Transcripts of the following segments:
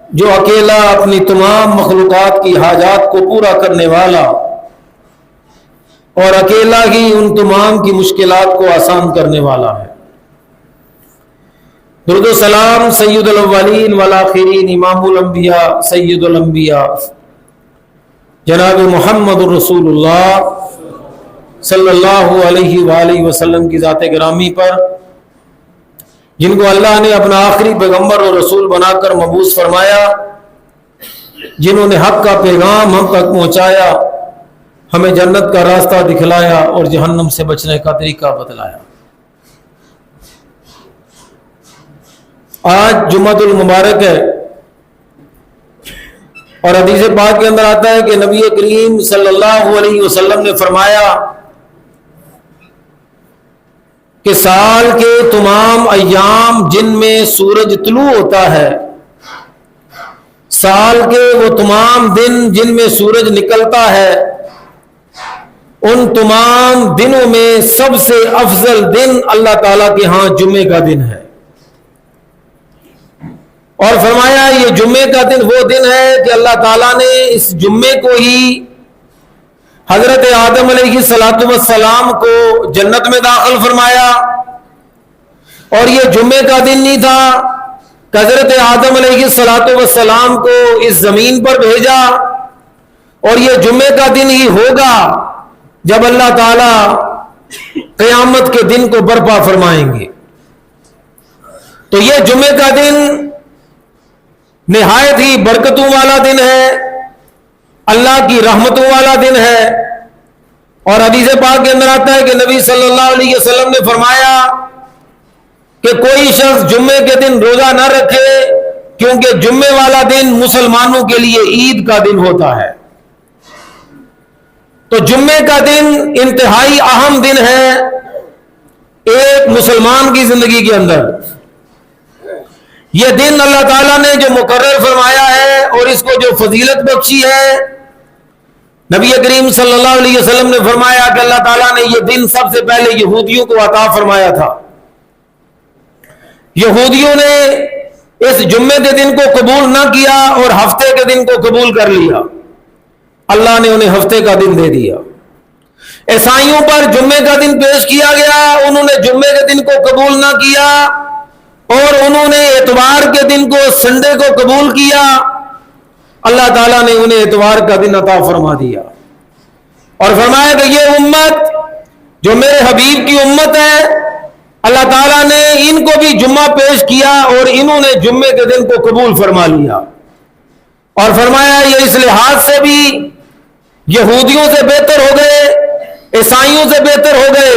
جو اکیلا اپنی تمام مخلوقات کی حاجات کو پورا کرنے والا اور اکیلا ہی ان تمام کی مشکلات کو آسان کرنے والا ہے۔ درود و سلام سید الاولین والآخرین امام الانبیاء سید الانبیاء جناب محمد الرسول اللہ صلی اللہ علیہ وآلہ وسلم کی ذات گرامی پر، جن کو اللہ نے اپنا آخری پیغمبر اور رسول بنا کر مبعوث فرمایا، جنہوں نے حق کا پیغام ہم تک پہنچایا، ہمیں جنت کا راستہ دکھلایا اور جہنم سے بچنے کا طریقہ بتلایا۔ آج جمعۃ المبارک ہے اور حدیث پاک کے اندر آتا ہے کہ نبی کریم صلی اللہ علیہ وسلم نے فرمایا کہ سال کے تمام ایام جن میں سورج طلوع ہوتا ہے، سال کے وہ تمام دن جن میں سورج نکلتا ہے، ان تمام دنوں میں سب سے افضل دن اللہ تعالیٰ کے ہاں جمعے کا دن ہے۔ اور فرمایا یہ جمعے کا دن وہ دن ہے کہ اللہ تعالیٰ نے اس جمعے کو ہی حضرت آدم علیہ السلام کو جنت میں داخل فرمایا، اور یہ جمعے کا دن نہیں تھا کہ حضرت آدم علیہ السلام کو اس زمین پر بھیجا، اور یہ جمعے کا دن ہی ہوگا جب اللہ تعالیٰ قیامت کے دن کو برپا فرمائیں گے۔ تو یہ جمعے کا دن نہایت ہی برکتوں والا دن ہے، اللہ کی رحمتوں والا دن ہے۔ اور حدیث پاک کے اندر آتا ہے کہ نبی صلی اللہ علیہ وسلم نے فرمایا کہ کوئی شخص جمعے کے دن روزہ نہ رکھے، کیونکہ جمعے والا دن مسلمانوں کے لیے عید کا دن ہوتا ہے۔ تو جمعے کا دن انتہائی اہم دن ہے ایک مسلمان کی زندگی کے اندر۔ یہ دن اللہ تعالیٰ نے جو مقرر فرمایا ہے اور اس کو جو فضیلت بخشی ہے، نبی کریم صلی اللہ علیہ وسلم نے فرمایا کہ اللہ تعالیٰ نے یہ دن سب سے پہلے یہودیوں کو عطا فرمایا تھا۔ یہودیوں نے اس جمعے کے دن کو قبول نہ کیا اور ہفتے کے دن کو قبول کر لیا، اللہ نے انہیں ہفتے کا دن دے دیا۔ عیسائیوں پر جمعے کا دن پیش کیا گیا، انہوں نے جمعے کے دن کو قبول نہ کیا اور انہوں نے اتوار کے دن کو سنڈے کو قبول کیا، اللہ تعالیٰ نے انہیں اتوار کا دن عطا فرما دیا اور فرمایا کہ یہ امت جو میرے حبیب کی امت ہے، اللہ تعالیٰ نے ان کو بھی جمعہ پیش کیا اور انہوں نے جمعے کے دن کو قبول فرما لیا۔ اور فرمایا یہ اس لحاظ سے بھی یہودیوں سے بہتر ہو گئے، عیسائیوں سے بہتر ہو گئے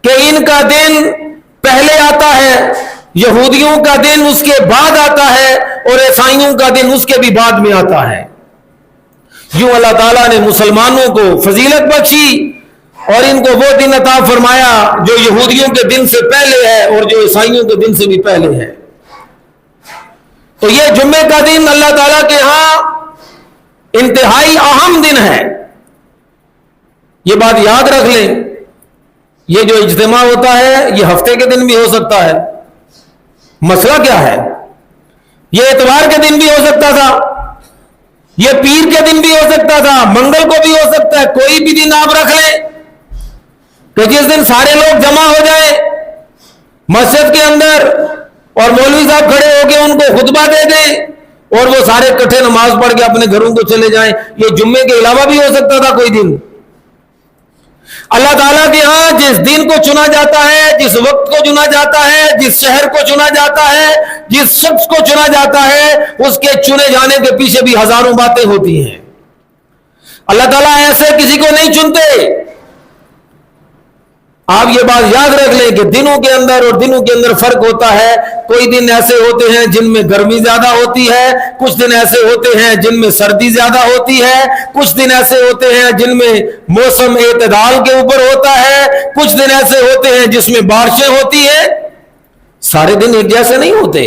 کہ ان کا دن پہلے آتا ہے، یہودیوں کا دن اس کے بعد آتا ہے اور عیسائیوں کا دن اس کے بھی بعد میں آتا ہے۔ یوں اللہ تعالیٰ نے مسلمانوں کو فضیلت بخشی اور ان کو وہ دن عطا فرمایا جو یہودیوں کے دن سے پہلے ہے اور جو عیسائیوں کے دن سے بھی پہلے ہے۔ تو یہ جمعے کا دن اللہ تعالیٰ کے ہاں انتہائی اہم دن ہے، یہ بات یاد رکھ لیں۔ یہ جو اجتماع ہوتا ہے یہ ہفتے کے دن بھی ہو سکتا ہے، مسئلہ کیا ہے؟ یہ اتوار کے دن بھی ہو سکتا تھا، یہ پیر کے دن بھی ہو سکتا تھا، منگل کو بھی ہو سکتا ہے، کوئی بھی دن آپ رکھ لیں کہ جس دن سارے لوگ جمع ہو جائیں مسجد کے اندر اور مولوی صاحب کھڑے ہو کے ان کو خطبہ دے دیں اور وہ سارے اکٹھے نماز پڑھ کے اپنے گھروں کو چلے جائیں۔ یہ جمعے کے علاوہ بھی ہو سکتا تھا کوئی دن۔ اللہ تعالیٰ کے ہاں جس دن کو چنا جاتا ہے، جس وقت کو چنا جاتا ہے، جس شہر کو چنا جاتا ہے، جس شخص کو چنا جاتا ہے، اس کے چنے جانے کے پیچھے بھی ہزاروں باتیں ہوتی ہیں۔ اللہ تعالیٰ ایسے کسی کو نہیں چنتے۔ آپ یہ بات یاد رکھ لیں کہ دنوں کے اندر اور دنوں کے اندر فرق ہوتا ہے۔ کوئی دن ایسے ہوتے ہیں جن میں گرمی زیادہ ہوتی ہے، کچھ دن ایسے ہوتے ہیں جن میں سردی زیادہ ہوتی ہے، کچھ دن ایسے ہوتے ہیں جن میں موسم اعتدال کے اوپر ہوتا ہے، کچھ دن ایسے ہوتے ہیں جس میں بارشیں ہوتی ہیں۔ سارے دن ایک جیسے نہیں ہوتے،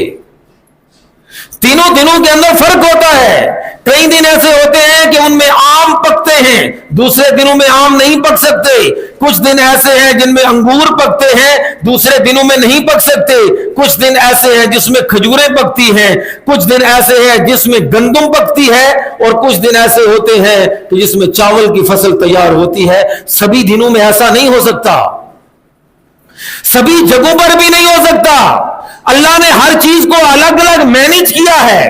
تینوں دنوں کے اندر فرق ہوتا ہے۔ کئی دن ایسے ہوتے ہیں کہ ان میں آم پکتے ہیں، دوسرے دنوں میں آم نہیں پک سکتے۔ کچھ دن ایسے ہیں جن میں انگور پکتے ہیں، دوسرے دنوں میں نہیں پک سکتے، کچھ دن ایسے ہیں جس میں کھجوریں پکتی ہیں، کچھ دن ایسے ہیں جس میں گندم پکتی ہے، اور کچھ دن ایسے ہوتے ہیں کہ جس میں چاول کی فصل تیار ہوتی ہے۔ سبھی دنوں میں ایسا نہیں ہو سکتا، سبھی جگہوں پر بھی نہیں ہو سکتا۔ اللہ نے ہر چیز کو الگ الگ مینج کیا ہے،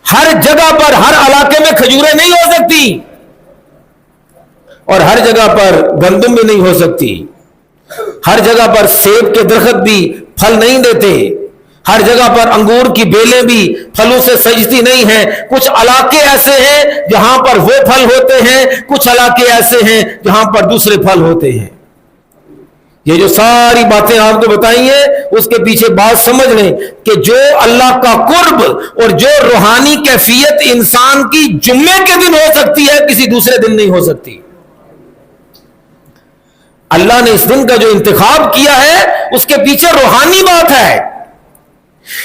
ہر جگہ پر ہر علاقے میں کھجوریں نہیں ہو سکتی، اور ہر جگہ پر گندم بھی نہیں ہو سکتی، ہر جگہ پر سیب کے درخت بھی پھل نہیں دیتے، ہر جگہ پر انگور کی بیلیں بھی پھلوں سے سجتی نہیں ہیں۔ کچھ علاقے ایسے ہیں جہاں پر وہ پھل ہوتے ہیں، کچھ علاقے ایسے ہیں جہاں پر دوسرے پھل ہوتے ہیں۔ یہ جو ساری باتیں آپ کو بتائی ہیں، اس کے پیچھے بات سمجھ لیں کہ جو اللہ کا قرب اور جو روحانی کیفیت انسان کی جمعے کے دن ہو سکتی ہے، کسی دوسرے دن نہیں ہو سکتی۔ اللہ نے اس دن کا جو انتخاب کیا ہے اس کے پیچھے روحانی بات ہے۔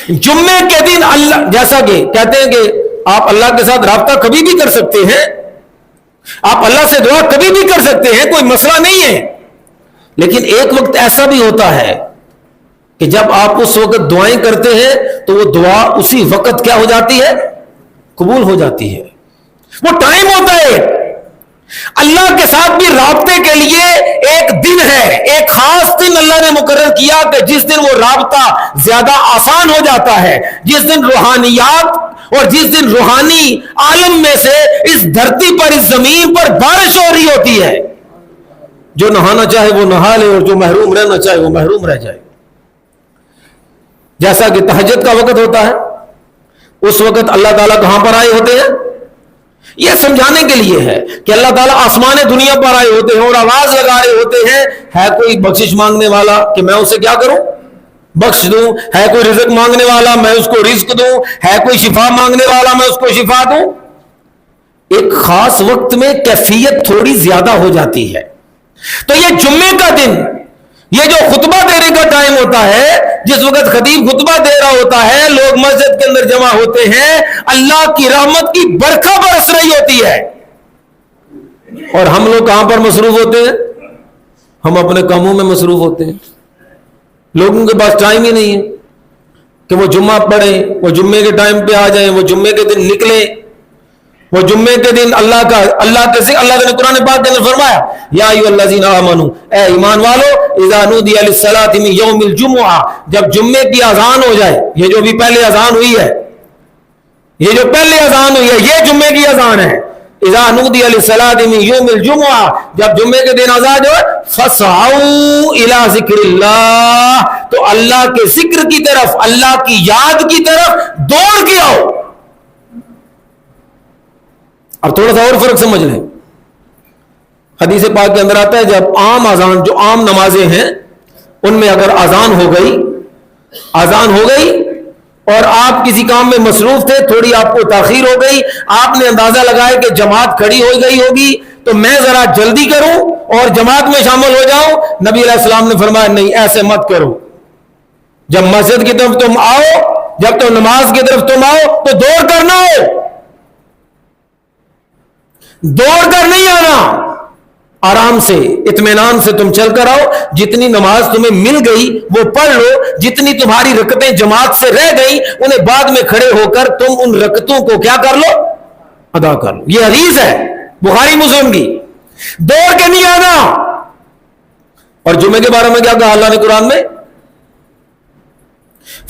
جمعے کے دن اللہ، جیسا کہ کہتے ہیں کہ آپ اللہ کے ساتھ رابطہ کبھی بھی کر سکتے ہیں، آپ اللہ سے دعا کبھی بھی کر سکتے ہیں، کوئی مسئلہ نہیں ہے، لیکن ایک وقت ایسا بھی ہوتا ہے کہ جب آپ اس وقت دعائیں کرتے ہیں تو وہ دعا اسی وقت کیا ہو جاتی ہے؟ قبول ہو جاتی ہے۔ وہ ٹائم ہوتا ہے۔ اللہ کے ساتھ بھی رابطے کے لیے ایک دن ہے، ایک خاص دن اللہ نے مقرر کیا کہ جس دن وہ رابطہ زیادہ آسان ہو جاتا ہے، جس دن روحانیات اور جس دن روحانی عالم میں سے اس دھرتی پر، اس زمین پر بارش ہو رہی ہوتی ہے۔ جو نہانا چاہے وہ نہا لے، اور جو محروم رہنا چاہے وہ محروم رہ جائے۔ جیسا کہ تہجد کا وقت ہوتا ہے، اس وقت اللہ تعالیٰ کہاں پر آئے ہوتے ہیں؟ یہ سمجھانے کے لیے ہے کہ اللہ تعالیٰ آسمان دنیا پر آئے ہوتے ہیں اور آواز لگا رہے ہوتے ہیں، ہے کوئی بخشش مانگنے والا کہ میں اسے کیا کروں؟ بخش دوں۔ ہے کوئی رزق مانگنے والا میں اس کو رزق دوں۔ ہے کوئی شفا مانگنے والا میں اس کو شفا دوں۔ ایک خاص وقت میں کیفیت تھوڑی زیادہ ہو جاتی ہے۔ تو یہ جمعے کا دن، یہ جو خطبہ دینے کا ٹائم ہوتا ہے، جس وقت خطیب خطبہ دے رہا ہوتا ہے، لوگ مسجد کے اندر جمع ہوتے ہیں، اللہ کی رحمت کی برکھا برس رہی ہوتی ہے، اور ہم لوگ کہاں پر مصروف ہوتے ہیں؟ ہم اپنے کاموں میں مصروف ہوتے ہیں۔ لوگوں کے پاس ٹائم ہی نہیں ہے کہ وہ جمعہ پڑھیں، وہ جمعے کے ٹائم پہ آ جائیں، وہ جمعے کے دن نکلیں، وہ جمعے کے دن اللہ نے قرآن پاک کے اندر فرمایا، یا ایھا الذین آمنوا، اے ایمان والو، اذا نودی للصلاۃ من یوم الجمعہ، جب جمعے کی اذان ہو جائے، یہ جو بھی پہلے اذان ہوئی ہے، یہ جو پہلے اذان ہوئی ہے یہ جمعے کی اذان ہے۔ اذا نودی للصلاۃ من یوم الجمعہ، جب جمعے کے دن اذان ہو، فسعوا الی ذکر اللہ، تو اللہ کے ذکر کی طرف، اللہ کی یاد کی طرف دوڑ کے آؤ۔ اب تھوڑا سا اور فرق سمجھ لیں۔ حدیث پاک کے اندر آتا ہے جب عام اذان، جو عام نمازیں ہیں ان میں اگر اذان ہو گئی اور آپ کسی کام میں مصروف تھے، تھوڑی آپ کو تاخیر ہو گئی، آپ نے اندازہ لگایا کہ جماعت کھڑی ہو گئی ہوگی تو میں ذرا جلدی کروں اور جماعت میں شامل ہو جاؤں، نبی علیہ السلام نے فرمایا نہیں، ایسے مت کرو۔ جب مسجد کی طرف تم آؤ، جب تم نماز کی طرف تم آؤ تو دوڑ کر نہ ہو، دوڑ کر نہیں آنا، آرام سے اطمینان سے تم چل کر آؤ، جتنی نماز تمہیں مل گئی وہ پڑھ لو، جتنی تمہاری رکعتیں جماعت سے رہ گئی انہیں بعد میں کھڑے ہو کر تم ان رکعتوں کو کیا کر لو؟ ادا کر لو۔ یہ حدیث ہے بخاری مسلم کی، دوڑ کے نہیں آنا۔ اور جمعے کے بارے میں کیا کہا اللہ نے قرآن میں؟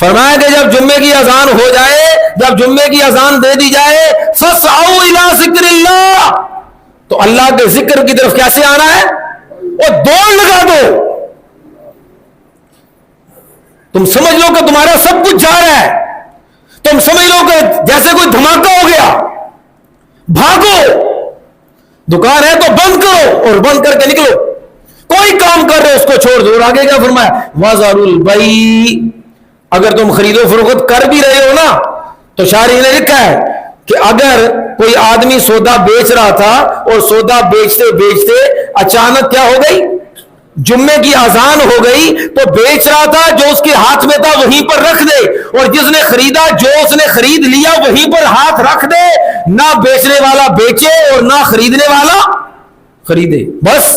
فرمایا کہ جب جمعے کی اذان ہو جائے، جب جمعے کی اذان دے دی جائے، فسعوا الی ذکر اللہ، تو اللہ کے ذکر کی طرف کیسے آنا ہے؟ وہ دوڑ لگا دو۔ تم سمجھ لو کہ تمہارا سب کچھ جا رہا ہے، تم سمجھ لو کہ جیسے کوئی دھماکہ ہو گیا، بھاگو، دکان ہے تو بند کرو اور بند کر کے نکلو، کوئی کام کر رہے اس کو چھوڑ دو۔ اور آگے کیا فرمایا؟ وَذَرُوا الْبَيْعَ، اگر تم خرید و فروخت کر بھی رہے ہو نا تو شارح نے لکھا ہے کہ اگر کوئی آدمی سودا بیچ رہا تھا اور سودا بیچتے بیچتے اچانک کیا ہو گئی؟ جمعے کی اذان ہو گئی، تو بیچ رہا تھا جو اس کے ہاتھ میں تھا وہیں پر رکھ دے، اور جس نے خریدا جو اس نے خرید لیا وہیں پر ہاتھ رکھ دے، نہ بیچنے والا بیچے اور نہ خریدنے والا خریدے، بس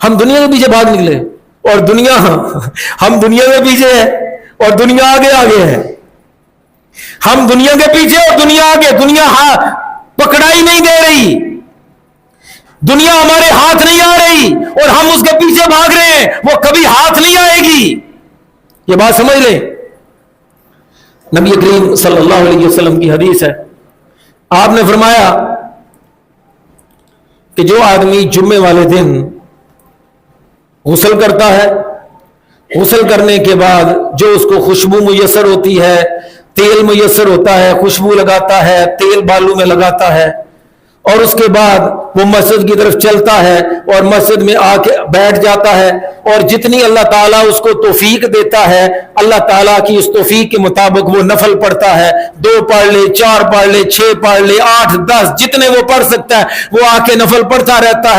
ہم دنیا کے پیچھے بھاگ نکلے اور دنیا ہم دنیا کے پیچھے ہے اور دنیا آگے آگے ہے. ہم دنیا کے پیچھے اور دنیا آگے. دنیا پکڑائی نہیں دے رہی, دنیا ہمارے ہاتھ نہیں آ رہی اور ہم اس کے پیچھے بھاگ رہے ہیں, وہ کبھی ہاتھ نہیں آئے گی. یہ بات سمجھ لیں. نبی کریم صلی اللہ علیہ وسلم کی حدیث ہے, آپ نے فرمایا کہ جو آدمی جمعے والے دن غسل کرتا ہے, غسل کرنے کے بعد جو اس کو خوشبو میسر ہوتی ہے, تیل میسر ہوتا ہے, خوشبو لگاتا ہے, تیل بالوں میں لگاتا ہے, اور اس کے بعد وہ مسجد کی طرف چلتا ہے اور مسجد میں آ کے بیٹھ جاتا ہے, اور جتنی اللہ تعالیٰ اس کو توفیق دیتا ہے, اللہ تعالیٰ کی اس توفیق کے مطابق وہ نفل پڑھتا ہے. 2 پڑھ لے, 4 پڑھ لے, 6 پڑھ لے, 8 10 جتنے وہ پڑھ سکتا ہے وہ آ کے نفل پڑھتا رہتا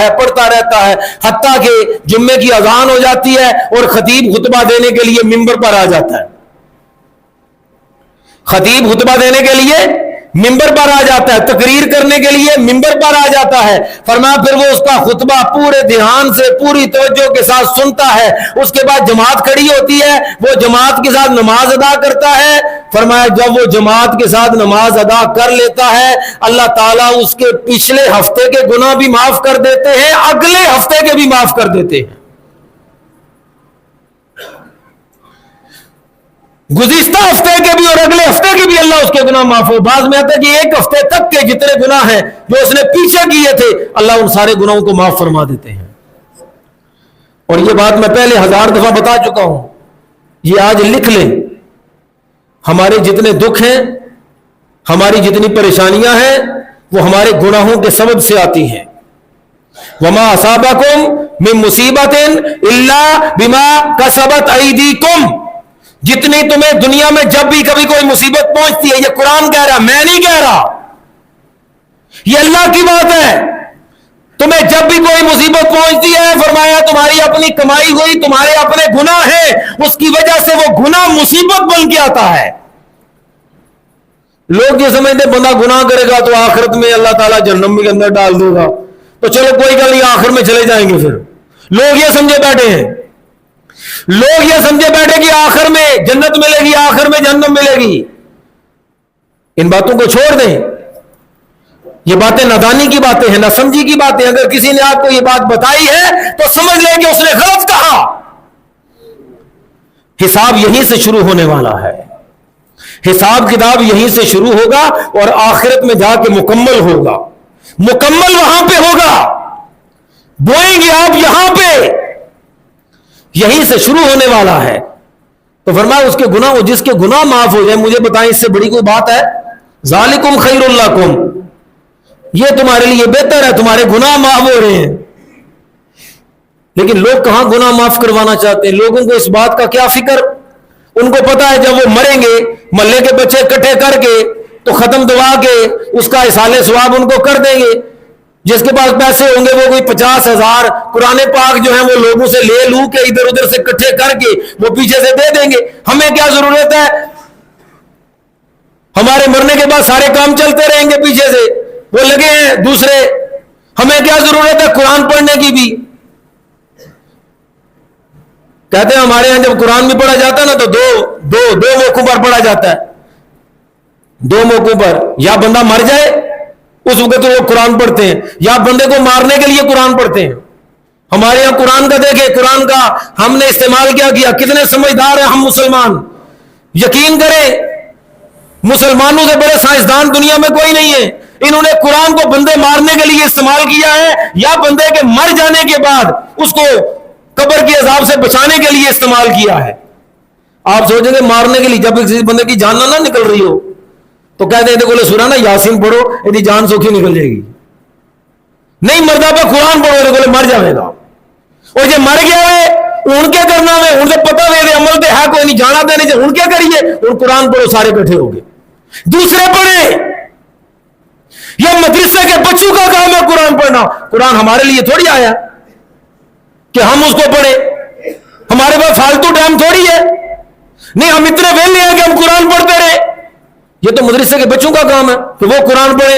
ہے, حتیٰ کہ جمعے کی اذان ہو جاتی ہے اور خطیب خطبہ دینے کے لیے ممبر پر آ جاتا ہے. خطیب خطبہ دینے کے لیے ممبر پر آ جاتا ہے, تقریر کرنے کے لیے ممبر پر آ جاتا ہے. فرمایا پھر وہ اس کا خطبہ پورے دھیان سے پوری توجہ کے ساتھ سنتا ہے. اس کے بعد جماعت کھڑی ہوتی ہے, وہ جماعت کے ساتھ نماز ادا کرتا ہے. فرمایا جب وہ جماعت کے ساتھ نماز ادا کر لیتا ہے, اللہ تعالیٰ اس کے پچھلے ہفتے کے گناہ بھی معاف کر دیتے ہیں, اگلے ہفتے کے بھی معاف کر دیتے ہیں. گزشتہ ہفتے کے بھی اور اگلے ہفتے کے بھی اللہ اس کے گناہ معاف ہو. بعض میں آتا ہے کہ 1 ہفتے تک کے جتنے گناہ ہیں جو اس نے پیچھے کیے تھے اللہ ان سارے گناہوں کو معاف فرما دیتے ہیں. اور یہ بات میں پہلے 1000 دفعہ بتا چکا ہوں, یہ آج لکھ لیں. ہمارے جتنے دکھ ہیں, ہماری جتنی پریشانیاں ہیں, وہ ہمارے گناہوں کے سبب سے آتی ہیں. وما اصابکم من مصیبت الا بما کسبت ایدیکم. جتنی تمہیں دنیا میں جب بھی کبھی کوئی مصیبت پہنچتی ہے, یہ قرآن کہہ رہا, میں نہیں کہہ رہا, یہ اللہ کی بات ہے. تمہیں جب بھی کوئی مصیبت پہنچتی ہے, فرمایا تمہاری اپنی کمائی ہوئی, تمہارے اپنے گناہ ہیں, اس کی وجہ سے وہ گناہ مصیبت بن کے آتا ہے. لوگ یہ سمجھتے بندہ گناہ کرے گا تو آخرت میں اللہ تعالیٰ جہنم کے اندر ڈال دے گا, تو چلو کوئی گل نہیں, آخر میں چلے جائیں گے. پھر لوگ یہ سمجھے بیٹھے ہیں, لوگ یہ سمجھے بیٹھے کہ آخر میں جنت ملے گی, آخر میں جہنم ملے گی. ان باتوں کو چھوڑ دیں. یہ باتیں نادانی کی باتیں ہیں, نہ سمجھی کی باتیں. اگر کسی نے آپ کو یہ بات بتائی ہے تو سمجھ لیں کہ اس نے غلط کہا. حساب یہیں سے شروع ہونے والا ہے, حساب کتاب یہیں سے شروع ہوگا اور آخرت میں جا کے مکمل ہوگا. مکمل وہاں پہ ہوگا, بوئیں گے آپ یہاں پہ, یہیں سے شروع ہونے والا ہے. تو فرمایا اس کے گناہ, جس کے گناہ معاف ہو جائے, مجھے بتائیں اس سے بڑی کوئی بات ہے؟ ذالکم خیر لکم, یہ تمہارے لیے بہتر ہے, تمہارے گناہ معاف ہو رہے ہیں. لیکن لوگ کہاں گناہ معاف کروانا چاہتے ہیں. لوگوں کو اس بات کا کیا فکر, ان کو پتا ہے جب وہ مریں گے محلے کے بچے اکٹھے کر کے تو ختم دعا کے اس کا اصالہ ثواب ان کو کر دیں گے. جس کے پاس پیسے ہوں گے وہ کوئی 50,000 قرآن پاک جو ہیں وہ لوگوں سے لے لو کے ادھر ادھر سے اکٹھے کر کے وہ پیچھے سے دے دیں گے. ہمیں کیا ضرورت ہے, ہمارے مرنے کے بعد سارے کام چلتے رہیں گے پیچھے سے, وہ لگے ہیں دوسرے. ہمیں کیا ضرورت ہے قرآن پڑھنے کی بھی. کہتے ہیں ہمارے یہاں جب قرآن بھی پڑھا جاتا ہے نا تو دو موقعوں پر پڑھا جاتا ہے. 2 موقعوں پر, یا بندہ مر جائے اس وقت وہ قرآن پڑھتے ہیں, یا بندے کو مارنے کے لیے قرآن پڑھتے ہیں. ہمارے یہاں قرآن کا دیکھیں, قرآن کا ہم نے استعمال کیا, کتنے سمجھدار ہیں ہم مسلمان. یقین کریں مسلمانوں سے بڑے سائنسدان دنیا میں کوئی نہیں ہے. انہوں نے قرآن کو بندے مارنے کے لیے استعمال کیا ہے, یا بندے کے مر جانے کے بعد اس کو قبر کے عذاب سے بچانے کے لیے استعمال کیا ہے. آپ سوچیں گے مارنے کے لیے, جب کسی بندے کی جان نہ نکل رہی ہو تو کہتے ہیں بولے سورہ نا یاسین پڑھو یعنی جان سوکھی نکل جائے گی. نہیں, مردہ پہ قرآن پڑھو تو بولے مر جائے گا. اور یہ مر گیا ہے ان کے کرنا میں ان سے پتہ دے عمل دے ہے کوئی نہیں, جانا دینے سے ان کے کریے, اور قرآن پڑھو سارے کٹھے ہو گئے. دوسرے پڑھے, یہ مدرسے کے بچوں کا کام ہے قرآن پڑھنا. قرآن ہمارے لیے تھوڑی آیا کہ ہم اس کو پڑھے, ہمارے پاس فالتو ٹائم تھوڑی ہے. نہیں, ہم اتنے ویلے ہیں کہ ہم قرآن پڑھتے رہے. یہ تو مدرسے کے بچوں کا کام ہے کہ وہ قرآن پڑھے,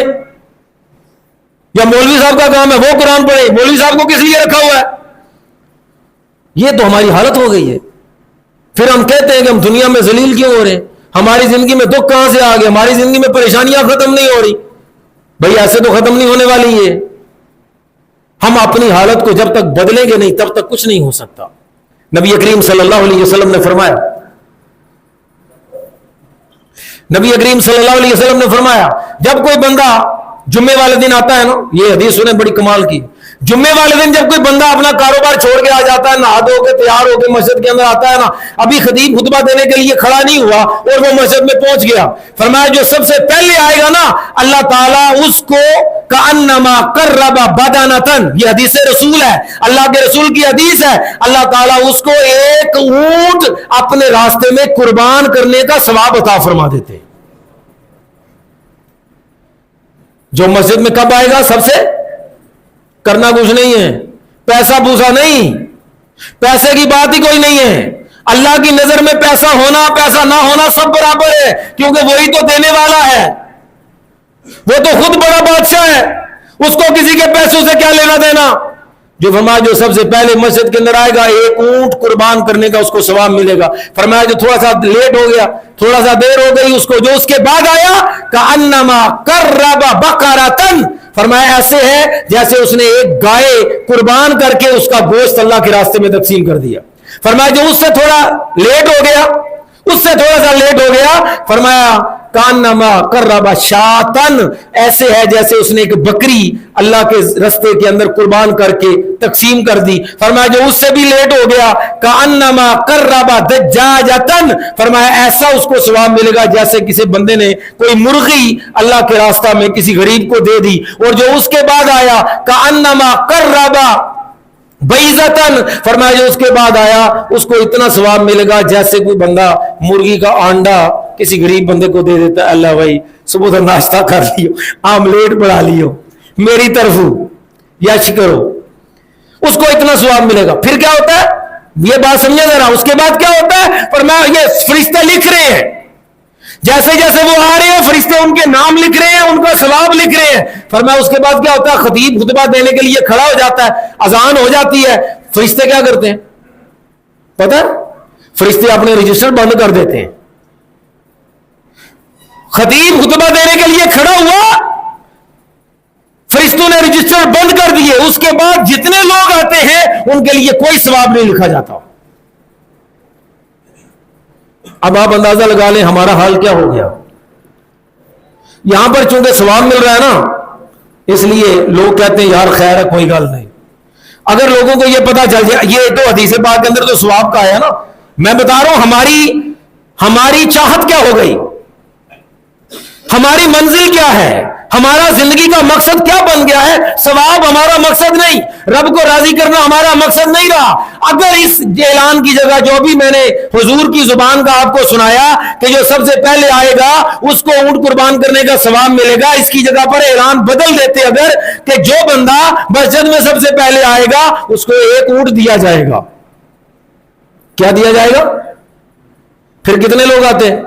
یا مولوی صاحب کا کام ہے وہ قرآن پڑھے. مولوی صاحب کو کس لیے رکھا ہوا ہے؟ یہ تو ہماری حالت ہو گئی ہے. پھر ہم کہتے ہیں کہ ہم دنیا میں ذلیل کیوں ہو رہے ہیں, ہماری زندگی میں دکھ کہاں سے آ گیا, ہماری زندگی میں پریشانیاں ختم نہیں ہو رہی. بھئی ایسے تو ختم نہیں ہونے والی ہے. ہم اپنی حالت کو جب تک بدلیں گے نہیں تب تک کچھ نہیں ہو سکتا. نبی کریم صلی اللہ علیہ وسلم نے فرمایا, نبی کریم صلی اللہ علیہ وسلم نے فرمایا, جب کوئی بندہ جمعے والے دن آتا ہے نا, یہ حدیث سنیں بڑی کمال کی, جمعے والے دن جب کوئی بندہ اپنا کاروبار چھوڑ کے آ جاتا ہے, نہا دھو کے تیار ہو کے مسجد کے اندر آتا ہے نا, ابھی خطیب خطبہ دینے کے لیے کھڑا نہیں ہوا اور وہ مسجد میں پہنچ گیا, فرمایا جو سب سے پہلے آئے گا نا, اللہ تعالیٰ اس کو کأنما قرب بدنۃ, یہ حدیث رسول ہے, اللہ کے رسول کی حدیث ہے, اللہ تعالیٰ اس کو ایک اونٹ اپنے راستے میں قربان کرنے کا ثواب عطا فرما دیتے. جو مسجد میں کب آئے گا, سب سے کرنا کچھ نہیں ہے, پیسہ پوسا نہیں, پیسے کی بات ہی کوئی نہیں ہے. اللہ کی نظر میں پیسہ ہونا پیسہ نہ ہونا سب برابر ہے, کیونکہ وہی تو دینے والا ہے, وہ تو خود بڑا بادشاہ ہے, اس کو کسی کے پیسوں سے کیا لینا دینا. جو فرمایا جو سب سے پہلے مسجد کے اندر آئے گا ایک اونٹ قربان کرنے کا اس کو ثواب ملے گا. فرمایا جو تھوڑا سا لیٹ ہو گیا, تھوڑا سا دیر ہو گئی اس کو, جو اس کے بعد آیا کأنما قرب بقرۃ, فرمایا ایسے ہے جیسے اس نے ایک گائے قربان کر کے اس کا گوشت اللہ کے راستے میں تقسیم کر دیا. فرمایا جو اس سے تھوڑا لیٹ ہو گیا, اس سے تھوڑا سا لیٹ ہو گیا, فرمایا کانما قرب شاتن, ایسے ہے جیسے اس نے ایک بکری اللہ کے رستے کے اندر قربان کر کے تقسیم کر دی. فرمایا جو اس سے بھی لیٹ ہو گیا کانما قرب دجاجتن, فرمایا ایسا اس کو ثواب ملے گا جیسے کسی بندے نے کوئی مرغی اللہ کے راستہ میں کسی غریب کو دے دی. اور جو اس کے بعد آیا کانما قرب بیضتن, فرمایا جو اس کے بعد آیا اس کو اتنا ثواب ملے گا جیسے کوئی بندہ مرغی کا انڈا کسی غریب بندے کو دے دیتا ہے, اللہ بھائی صبح کا ناشتہ کر لیو, آملیٹ بنا لیو, میری طرف یش کرو, اس کو اتنا ثواب ملے گا. پھر کیا ہوتا ہے, یہ بات سمجھے ذرا, اس کے بعد کیا ہوتا ہے, فرمایا یہ فرشتے لکھ رہے ہیں, جیسے جیسے وہ آ رہے ہیں فرشتے ان کے نام لکھ رہے ہیں, ان کا ثواب لکھ رہے ہیں. فرمایا اس کے بعد کیا ہوتا ہے, خطیب خطبہ دینے کے لیے کھڑا ہو جاتا ہے, اذان ہو جاتی ہے, فرشتے کیا کرتے ہیں پتہ ہے, فرشتے اپنے رجسٹر بند کر دیتے ہیں. خطیب خطبہ دینے کے لیے کھڑا ہوا, فرشتوں نے رجسٹر بند کر دیے, اس کے بعد جتنے لوگ آتے ہیں ان کے لیے کوئی ثواب نہیں لکھا جاتا. اب آپ اندازہ لگا لیں ہمارا حال کیا ہو گیا. یہاں پر چونکہ ثواب مل رہا ہے نا, اس لیے لوگ کہتے ہیں یار خیر ہے کوئی گل نہیں. اگر لوگوں کو یہ پتا چل جائے, یہ تو حدیث پاک کے اندر تو ثواب کا ہے نا, میں بتا رہا ہوں ہماری چاہت کیا ہو گئی, ہماری منزل کیا ہے, ہمارا زندگی کا مقصد کیا بن گیا ہے. ثواب ہمارا مقصد نہیں, رب کو راضی کرنا ہمارا مقصد نہیں رہا. اگر اس اعلان کی جگہ جو بھی میں نے حضور کی زبان کا آپ کو سنایا کہ جو سب سے پہلے آئے گا اس کو اونٹ قربان کرنے کا ثواب ملے گا, اس کی جگہ پر اعلان بدل دیتے اگر کہ جو بندہ مسجد میں سب سے پہلے آئے گا اس کو ایک اونٹ دیا جائے گا. کیا دیا جائے گا؟ پھر کتنے لوگ آتے ہیں؟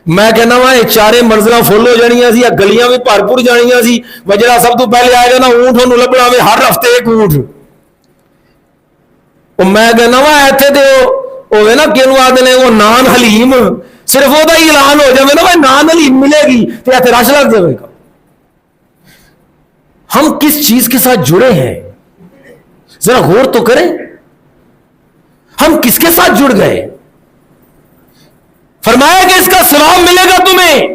میں کہنا وا چارے منزلہ فل ہو جانیاں سی, گلیاں بھی بھرپور جانیاں سی, وجرا سب تو پہلے آئے گا نا اونٹ ہوں لبنا میں ہر ہفتے ایک اونٹ. میں کہنا وا ایتھے تے ہوئے نا کینو آدھے نے وہ نان حلیم, صرف وہ ہی اعلان ہو جائے نا بھائی نان حلیم ملے گی تو ایتھے رش لگ جائے گا. ہم کس چیز کے ساتھ جڑے ہیں ذرا غور تو کریں, ہم کس کے ساتھ جڑ گئے. فرمایا کہ اس کا ثواب ملے گا تمہیں,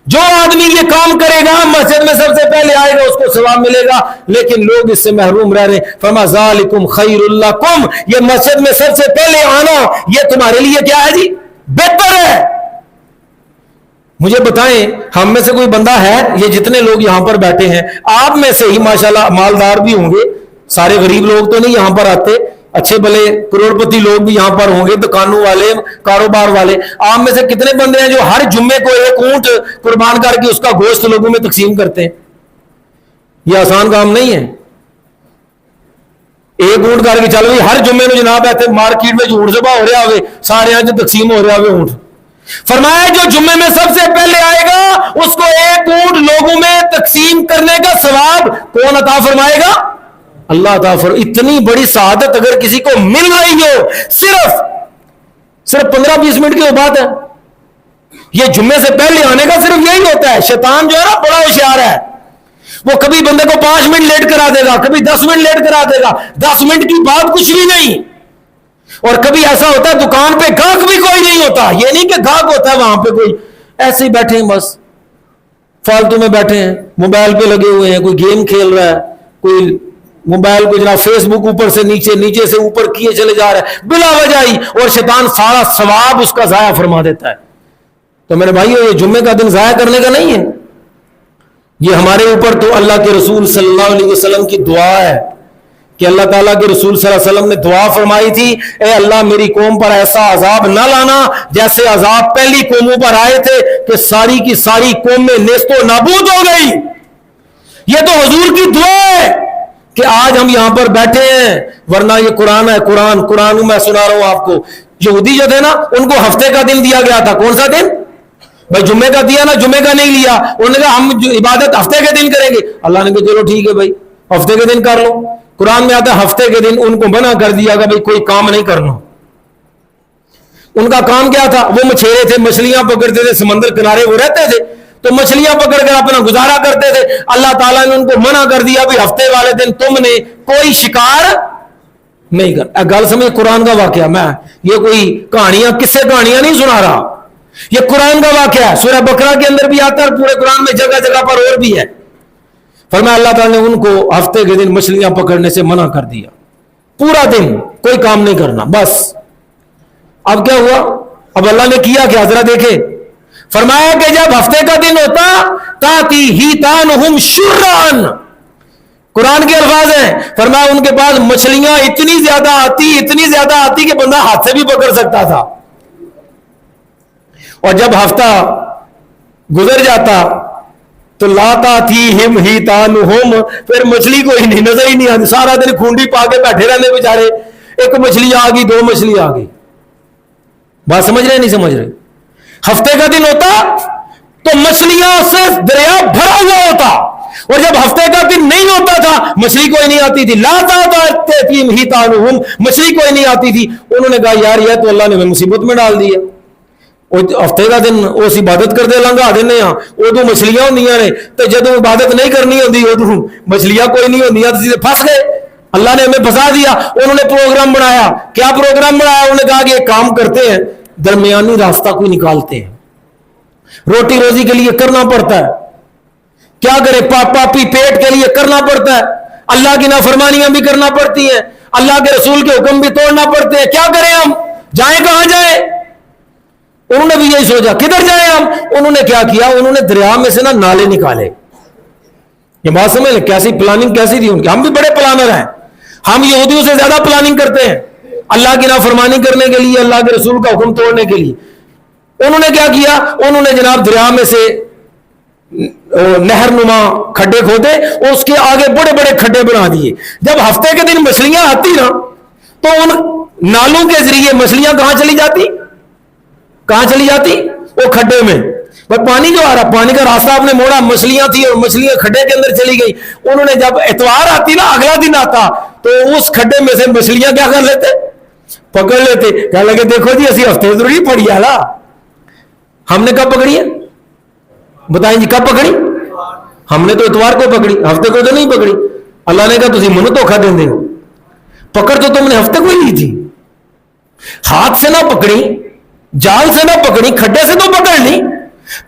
جو آدمی یہ کام کرے گا مسجد میں سب سے پہلے آئے گا اس کو ثواب ملے گا. لیکن لوگ اس سے محروم رہ رہے. فرمایا ذالکم خیر لکم, یہ مسجد میں سب سے پہلے آنا یہ تمہارے لیے کیا ہے جی, بہتر ہے. مجھے بتائیں ہم میں سے کوئی بندہ ہے, یہ جتنے لوگ یہاں پر بیٹھے ہیں آپ میں سے ہی ماشاءاللہ مالدار بھی ہوں گے, سارے غریب لوگ تو نہیں یہاں پر آتے, اچھے بھلے کروڑ پتی لوگ بھی یہاں پر ہوں گے, دکانوں والے کاروبار والے. آپ میں سے کتنے بندے ہیں جو ہر جمعے کو ایک اونٹ قربان کر کے اس کا گوشت لوگوں میں تقسیم کرتے ہیں؟ یہ آسان کام نہیں ہے. ایک اونٹ کر کے چل گئی ہر جمعے میں جناب ایسے مارکیٹ میں جو اونٹ ذبح ہو رہا ہوئے سارے یہاں جو تقسیم ہو رہا ہوئے اونٹ. فرمایا جو جمعے میں سب سے پہلے آئے گا اس کو ایک اونٹ لوگوں میں تقسیم کرنے کا ثواب کون عطا فرمائے گا؟ اللہ عطا فرمائے. اتنی بڑی سعادت اگر کسی کو مل رہی ہو, صرف 15-20 منٹ کی بات ہے. یہ جمعے سے پہلے آنے کا صرف یہی ہوتا ہے. شیطان جو ہے نا بڑا ہوشیار ہے, وہ کبھی بندے کو 5 منٹ لیٹ کرا دے گا, کبھی 10 منٹ لیٹ کرا دے گا. 10 منٹ کی بات کچھ بھی نہیں. اور کبھی ایسا ہوتا ہے دکان پہ گاہک بھی کوئی نہیں ہوتا. یہ نہیں کہ گاہک ہوتا ہے وہاں پہ کوئی, ایسے ہی بیٹھے ہیں, بس فالتو میں بیٹھے ہیں, موبائل پہ لگے ہوئے ہیں, کوئی گیم کھیل رہا ہے, کوئی موبائل کو جناب فیس بک اوپر سے نیچے, نیچے سے اوپر کیے چلے جا رہا ہے بلا وجہ ہی, اور شیطان سارا ثواب اس کا ضائع فرما دیتا ہے. تو میرے بھائیو, یہ جمعے کا دن ضائع کرنے کا نہیں ہے. یہ ہمارے اوپر تو اللہ کے رسول صلی اللہ علیہ وسلم کی دعا ہے کہ اللہ تعالیٰ کے رسول صلی اللہ علیہ وسلم نے دعا فرمائی تھی, اے اللہ میری قوم پر ایسا عذاب نہ لانا جیسے عذاب پہلی قوموں پر آئے تھے کہ ساری کی ساری قومیں نیست و نابود ہو گئی. یہ تو حضور کی دعا ہے کہ آج ہم یہاں پر بیٹھے ہیں, ورنہ یہ قرآن ہے. قرآن میں سنا رہا ہوں آپ کو. یہودی جو تھے نا, ان کو ہفتے کا دن دیا گیا تھا. کون سا دن بھائی؟ جمعے کا دیا نا, جمعے کا نہیں لیا. انہوں نے کہا ہم عبادت ہفتے کے دن کریں گے. اللہ نے کہا چلو ٹھیک ہے بھائی, ہفتے کے دن کر لو. قرآن میں آتا ہے ہفتے کے دن ان کو منع کر دیا گیا بھائی کوئی کام نہیں کرنا. ان کا کام کیا تھا؟ وہ مچھیرے تھے, مچھلیاں پکڑتے تھے, سمندر کنارے وہ رہتے تھے, تو مچھلیاں پکڑ کر اپنا گزارا کرتے تھے. اللہ تعالیٰ نے ان کو منع کر دیا بھی ہفتے والے دن تم نے کوئی شکار نہیں کر. گل سمجھ, قرآن کا واقعہ, میں یہ کوئی کہانیاں قصے کہانیاں نہیں سنا رہا, یہ قرآن کا واقعہ ہے. سورہ بقرہ کے اندر بھی آتا ہے اور پورے قرآن میں جگہ جگہ پر اور بھی ہے. فرمایا اللہ تعالیٰ نے ان کو ہفتے کے دن مچھلیاں پکڑنے سے منع کر دیا. پورا دن کوئی کام نہیں کرنا بس. اب کیا ہوا؟ اب اللہ نے کیا کیا ذرا دیکھے. فرمایا کہ جب ہفتے کا دن ہوتا تاتی ہی تانہم شرعن, قرآن کے الفاظ ہیں, فرمایا ان کے پاس مچھلیاں اتنی زیادہ آتی کہ بندہ ہاتھ سے بھی پکڑ سکتا تھا. اور جب ہفتہ گزر جاتا تو لاتا تھی ہم ہی تانہم, پھر مچھلی کوئی نہیں, نظر ہی نہیں آتی. سارا دن کھونڈی پا کے بیٹھے رہنے بیچارے. ایک مچھلی آ گئی, 2 مچھلی آ گئی. بات سمجھ رہے نہیں سمجھ رہے؟ ہفتے کا دن ہوتا تو مچھلیاں سے دریا بھرا ہوا ہوتا, اور جب ہفتے کا دن نہیں ہوتا تھا مچھلی کوئی نہیں آتی تھی. لاتا تھی ہم ہی تانہم, مچھلی کوئی نہیں آتی تھی. انہوں نے کہا یار یہ تو اللہ نے ہمیں مصیبت میں ڈال دی ہے. ہفتے کا دن اس عبادت کرتے لنگا دینے, ادو مچھلیاں ہوندیاں نے, تو جدو عبادت نہیں کرنی ہوتی ادو مچھلیاں کوئی نہیں ہوندیاں, تو سیدھے پھنس گئے. اللہ نے ہمیں پھنسا دیا. انہوں نے پروگرام بنایا. کیا پروگرام بنایا؟ انہوں نے کہا کہ ایک کام کرتے ہیں, درمیانی راستہ کوئی نکالتے ہیں. روٹی روزی کے لیے کرنا پڑتا ہے, کیا کرے, پاپی پیٹ کے لیے کرنا پڑتا ہے, اللہ کی نافرمانیاں بھی کرنا پڑتی ہیں, اللہ کے رسول کے حکم بھی توڑنا پڑتے ہیں. کیا کریں ہم, جائیں کہاں جائیں؟ انہوں نے بھی یہی سوچا کدھر جائیں ہم. انہوں نے کیا کیا, انہوں نے دریا میں سے نالے نکالے. یہ بات سمجھ لیں کیسی پلاننگ کیسی تھی ان کی. ہم بھی بڑے پلانر ہیں, ہم یہودیوں سے زیادہ پلاننگ کرتے ہیں اللہ کی نافرمانی کرنے کے لیے, اللہ کے رسول کا حکم توڑنے کے لیے. انہوں نے کیا کیا, انہوں نے جناب دریا میں سے نہر نما کھڈے کھودے, اس کے آگے بڑے بڑے کھڈے بنا دیے. جب ہفتے کے دن مچھلیاں آتی نا تو ان نالوں کے ذریعے مچھلیاں کہاں چلی جاتی, وہ کھڈے میں. پانی جو آ رہا, پانی کا راستہ آپ نے موڑا, مچھلیاں تھی اور مچھلیاں کھڈے کے اندر چلی گئی. انہوں نے جب اتوار آتی نا, اگلا دن آتا, تو اس کھڈے میں سے مچھلیاں کیا کر لیتے, پکڑ لیتے. کہنے لگے دیکھو جی اسی ہفتے ضروری پڑی ہے نا. ہم نے کب پکڑی ہے بتائیں جی, کب پکڑی؟ ہم نے تو اتوار کو پکڑی, ہفتے کو تو نہیں پکڑی. اللہ نے کہا تسی منو دھوکھا دیں دے ہو, پکڑ تو تم نے ہفتے کو ہی لی تھی. ہاتھ سے نہ پکڑی, جال سے نہ پکڑی, کھڈے سے تو پکڑ لی,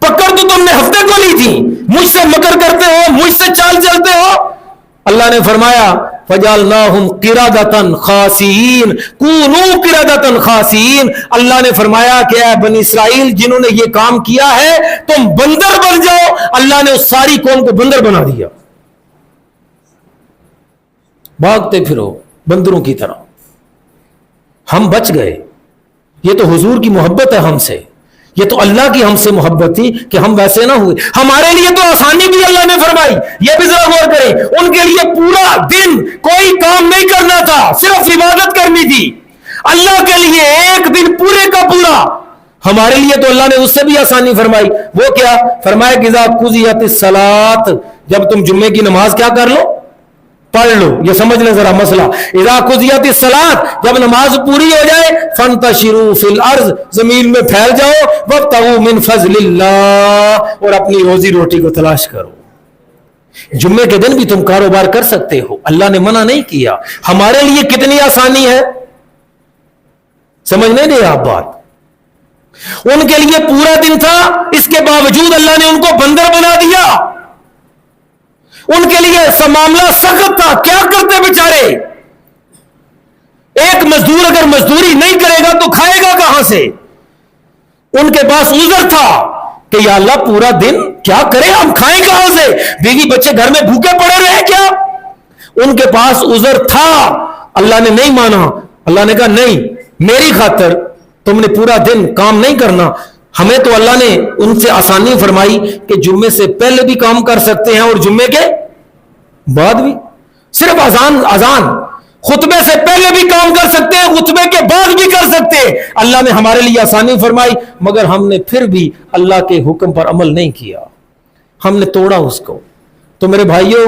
پکڑ تو تم نے ہفتے کو لی تھی. مجھ سے مکر کرتے ہو, مجھ سے چال چلتے ہو. اللہ نے فرمایا فجعلناہم قردۃ خاسئین کونوا قردۃ خاسئین. اللہ نے فرمایا کہ اے بنی اسرائیل جنہوں نے یہ کام کیا ہے تم بندر بن جاؤ. اللہ نے اس ساری قوم کو بندر بنا دیا, بھاگتے پھرو بندروں کی طرح. ہم بچ گئے. یہ تو حضور کی محبت ہے ہم سے, یہ تو اللہ کی ہم سے محبت تھی کہ ہم ویسے نہ ہوئے. ہمارے لیے تو آسانی بھی اللہ نے فرمائی. یہ بھی ذرا غور کریں, ان کے لیے پورا دن کوئی کام نہیں کرنا تھا, صرف عبادت کرنی تھی. اللہ کے لیے ایک دن پورے کا پورا. ہمارے لیے تو اللہ نے اس سے بھی آسانی فرمائی. وہ کیا فرمایا کہ اذا قضیت الصلاۃ, جب تم جمعے کی نماز کیا کر لو, پڑھ لو. یہ سمجھ لیں ذرا مسئلہ. اذا قضیت الصلاۃ, جب نماز پوری ہو جائے, فانتشروا فی الارض, زمین میں پھیل جاؤ, وابتغوا من فضل اللہ, اور اپنی روزی روٹی کو تلاش کرو. جمعے کے دن بھی تم کاروبار کر سکتے ہو, اللہ نے منع نہیں کیا. ہمارے لیے کتنی آسانی ہے, سمجھ نہیں دے آپ بات. ان کے لیے پورا دن تھا, اس کے باوجود اللہ نے ان کو بندر بنا دیا. ان کے لیے معاملہ سخت تھا, کیا کرتے بیچارے. ایک مزدور اگر مزدوری نہیں کرے گا تو کھائے گا کہاں سے. ان کے پاس عذر تھا کہ یا اللہ پورا دن کیا کریں, ہم کھائیں کہاں سے, بیوی بچے گھر میں بھوکے پڑے رہے کیا. ان کے پاس عذر تھا, اللہ نے نہیں مانا. اللہ نے کہا نہیں, میری خاطر تم نے پورا دن کام نہیں کرنا. ہمیں تو اللہ نے ان سے آسانی فرمائی کہ جمعے سے پہلے بھی کام کر سکتے ہیں اور جمعے کے بعد بھی. صرف اذان خطبے سے پہلے بھی کام کر سکتے ہیں, خطبے کے بعد بھی کر سکتے ہیں. اللہ نے ہمارے لیے آسانی فرمائی, مگر ہم نے پھر بھی اللہ کے حکم پر عمل نہیں کیا, ہم نے توڑا اس کو. تو میرے بھائیوں,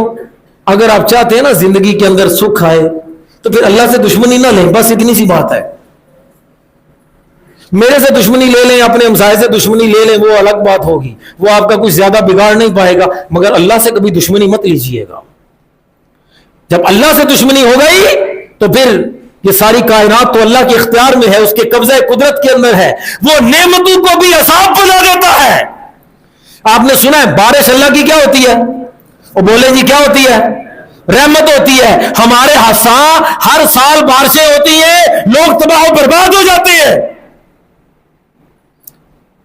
اگر آپ چاہتے ہیں نا زندگی کے اندر سکھ آئے تو پھر اللہ سے دشمنی نہ لیں, بس اتنی سی بات ہے. میرے سے دشمنی لے لیں, اپنے ہمسائے سے دشمنی لے لیں, وہ الگ بات ہوگی, وہ آپ کا کچھ زیادہ بگاڑ نہیں پائے گا, مگر اللہ سے کبھی دشمنی مت لیجیے گا. جب اللہ سے دشمنی ہو گئی تو پھر یہ ساری کائنات تو اللہ کے اختیار میں ہے, اس کے قبضہ قدرت کے اندر ہے. وہ نعمتوں کو بھی عذاب بنا دیتا ہے. آپ نے سنا ہے بارش اللہ کی کیا ہوتی ہے, وہ بولیں جی کیا ہوتی ہے, رحمت ہوتی ہے. ہمارے ہر سال بارشیں ہوتی ہیں, لوگ تباہ و برباد ہو جاتے ہیں.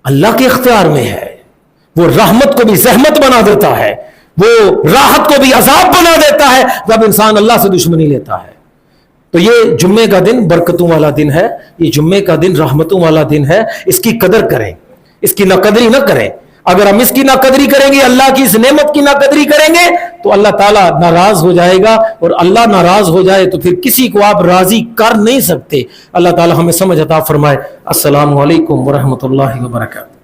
اللہ کے اختیار میں ہے, وہ رحمت کو بھی زحمت بنا دیتا ہے, وہ راحت کو بھی عذاب بنا دیتا ہے جب انسان اللہ سے دشمنی لیتا ہے. تو یہ جمعے کا دن برکتوں والا دن ہے, یہ جمعے کا دن رحمتوں والا دن ہے. اس کی قدر کریں, اس کی ناقدری نہ کریں. اگر ہم اس کی ناقدری کریں گے, اللہ کی اس نعمت کی ناقدری کریں گے, تو اللہ تعالیٰ ناراض ہو جائے گا, اور اللہ ناراض ہو جائے تو پھر کسی کو آپ راضی کر نہیں سکتے. اللہ تعالیٰ ہمیں سمجھ عطا فرمائے. السلام علیکم ورحمۃ اللہ وبرکاتہ.